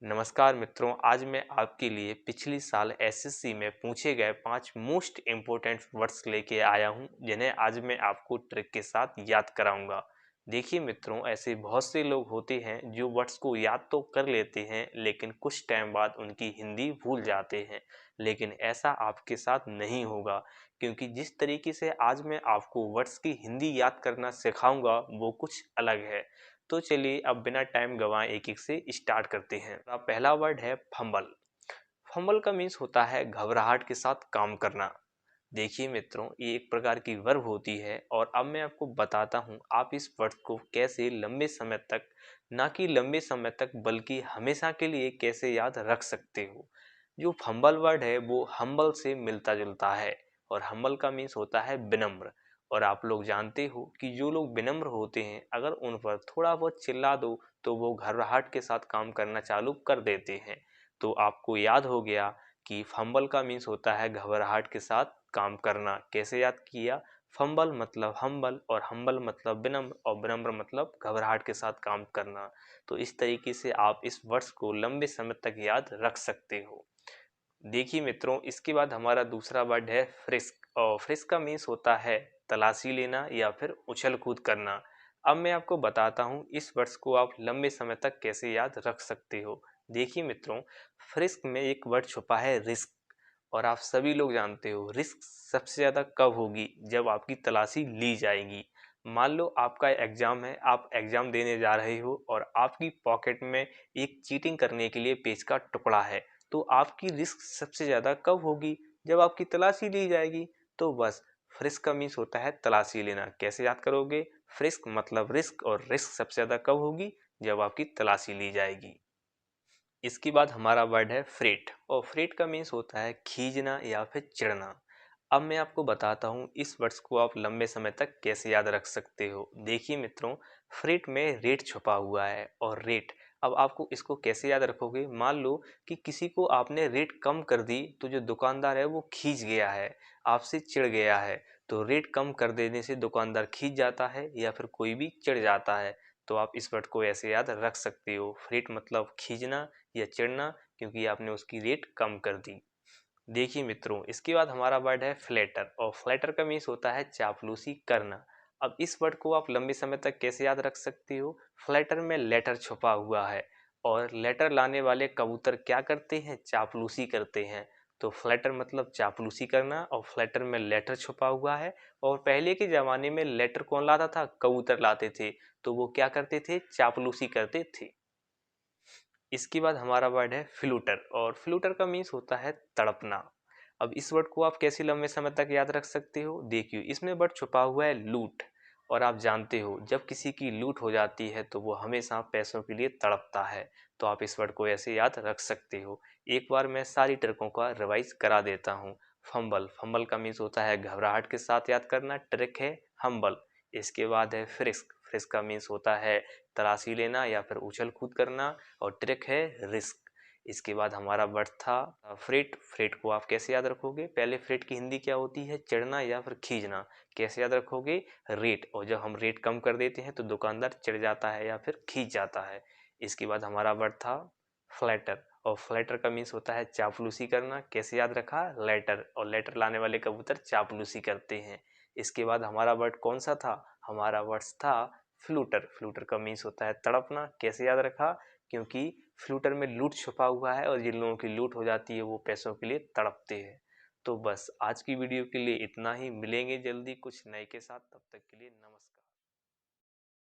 नमस्कार मित्रों, आज मैं आपके लिए पिछली साल एसएससी में पूछे गए 5 मोस्ट इम्पोर्टेंट वर्ड्स लेके आया हूं, जिन्हें आज मैं आपको ट्रिक के साथ याद कराऊंगा। देखिए मित्रों, ऐसे बहुत से लोग होते हैं जो वर्ड्स को याद तो कर लेते हैं, लेकिन कुछ टाइम बाद उनकी हिंदी भूल जाते हैं। लेकिन ऐसा आपके साथ नहीं होगा, क्योंकि जिस तरीके से आज मैं आपको वर्ड्स की हिंदी याद करना सिखाऊंगा वो कुछ अलग है। तो चलिए अब बिना टाइम गंवाए एक एक से स्टार्ट करते हैं। पहला वर्ड है फंबल। फंबल का मीन्स होता है घबराहट के साथ काम करना। देखिए मित्रों, ये एक प्रकार की वर्ब होती है और अब मैं आपको बताता हूँ आप इस वर्ड को कैसे लंबे समय तक, ना कि लंबे समय तक बल्कि हमेशा के लिए कैसे याद रख सकते हो। जो फंबल वर्ड है वो हम्बल से मिलता जुलता है और हम्बल का मीन्स होता है विनम्र। और आप लोग जानते हो कि जो लोग विनम्र होते हैं, अगर उन पर थोड़ा बहुत चिल्ला दो तो वो घबराहट के साथ काम करना चालू कर देते हैं। तो आपको याद हो गया कि फंबल का मीन्स होता है घबराहट के साथ काम करना। कैसे याद किया? फंबल मतलब हम्बल और हम्बल मतलब विनम्र और विनम्र मतलब घबराहट के साथ काम करना। तो इस तरीके से आप इस वर्ड्स को लंबे समय तक याद रख सकते हो। देखिए मित्रों, इसके बाद हमारा दूसरा वर्ड है फ्रिस्क और फ्रिस्क का मीन्स होता है तलाशी लेना या फिर उछल कूद करना। अब मैं आपको बताता हूँ इस वर्ड्स को आप लंबे समय तक कैसे याद रख सकते हो। देखिए मित्रों, फ्रिस्क में एक वर्ड छुपा है रिस्क। और आप सभी लोग जानते हो रिस्क सबसे ज़्यादा कब होगी? जब आपकी तलाशी ली जाएगी। मान लो आपका एग्जाम है, आप एग्जाम देने जा रहे हो और आपकी पॉकेट में एक चीटिंग करने के लिए पेज का टुकड़ा है। तो आपकी रिस्क सबसे ज़्यादा कब होगी? जब आपकी तलाशी ली जाएगी। तो बस फ्रिस्क का मीन्स होता है तलाशी लेना। कैसे याद करोगे? फ्रिस्क मतलब रिस्क और रिस्क सबसे ज़्यादा कब होगी? जब आपकी तलाशी ली जाएगी। इसके बाद हमारा वर्ड है फ्रेट और फ्रेट का मीन्स होता है खींचना या फिर चिढ़ना। अब मैं आपको बताता हूँ इस वर्ड्स को आप लंबे समय तक कैसे याद रख सकते हो। देखिए मित्रों, फ्रेट में रेट छुपा हुआ है और रेट, अब आपको इसको कैसे याद रखोगे? मान लो कि किसी को आपने रेट कम कर दी तो जो दुकानदार है वो खींच गया है, आपसे चिढ़ गया है। तो रेट कम कर देने से दुकानदार खींच जाता है या फिर कोई भी चिढ़ जाता है। तो आप इस वर्ड को ऐसे याद रख सकते हो, फ्रेट मतलब खींचना या चिढ़ना, क्योंकि आपने उसकी रेट कम कर दी। देखिए मित्रों, इसके बाद हमारा वर्ड है फ्लैटर और फ्लैटर का मीन्स होता है चापलूसी करना। अब इस वर्ड को आप लंबे समय तक कैसे याद रख सकते हो? फ्लैटर में लेटर छुपा हुआ है और लेटर लाने वाले कबूतर क्या करते हैं? चापलूसी करते हैं। तो फ्लैटर मतलब चापलूसी करना और फ्लैटर में लेटर छुपा हुआ है। और पहले के ज़माने में लेटर कौन लाता था? कबूतर लाते थे। तो वो क्या करते थे? चापलूसी करते थे। इसके बाद हमारा वर्ड है फ्लूटर और फ्लूटर का मीन्स होता है तड़पना। अब इस वर्ड को आप कैसे लंबे समय तक याद रख सकते हो? देखिए, इसमें वर्ड छुपा हुआ है लूट। और आप जानते हो जब किसी की लूट हो जाती है तो वो हमेशा पैसों के लिए तड़पता है। तो आप इस वर्ड को ऐसे याद रख सकते हो। एक बार मैं सारी ट्रिकों का रिवाइज करा देता हूँ। फंबल, फंबल का मीन्स होता है घबराहट के साथ याद करना। ट्रिक है हम्बल। इसके बाद है फ्रिस्क, फ्रिस्क का मीन्स होता है तलाशी लेना या फिर उछल कूद करना। और ट्रिक है रिस्क। इसके बाद हमारा वर्ड था फ्रेट। फ्रेट को आप कैसे याद रखोगे? पहले फ्रेट की हिंदी क्या होती है? चिढ़ना या फिर खींचना। कैसे याद रखोगे? रेट, और जब हम रेट कम कर देते हैं तो दुकानदार चिढ़ जाता है या फिर खींच जाता है। इसके बाद हमारा वर्ड था फ्लैटर और फ्लैटर का मीन्स होता है चापलूसी करना। कैसे याद रखा? लेटर, और लेटर लाने वाले कबूतर चापलूसी करते हैं। इसके बाद हमारा वर्ड कौन सा था? हमारा वर्ड था फ्लूटर। फ्लूटर का मीन्स होता है तड़पना। कैसे याद रखा? क्योंकि फ्लूटर में लूट छुपा हुआ है और जिन लोगों की लूट हो जाती है वो पैसों के लिए तड़पते हैं। तो बस आज की वीडियो के लिए इतना ही। मिलेंगे जल्दी कुछ नए के साथ, तब तक के लिए नमस्कार।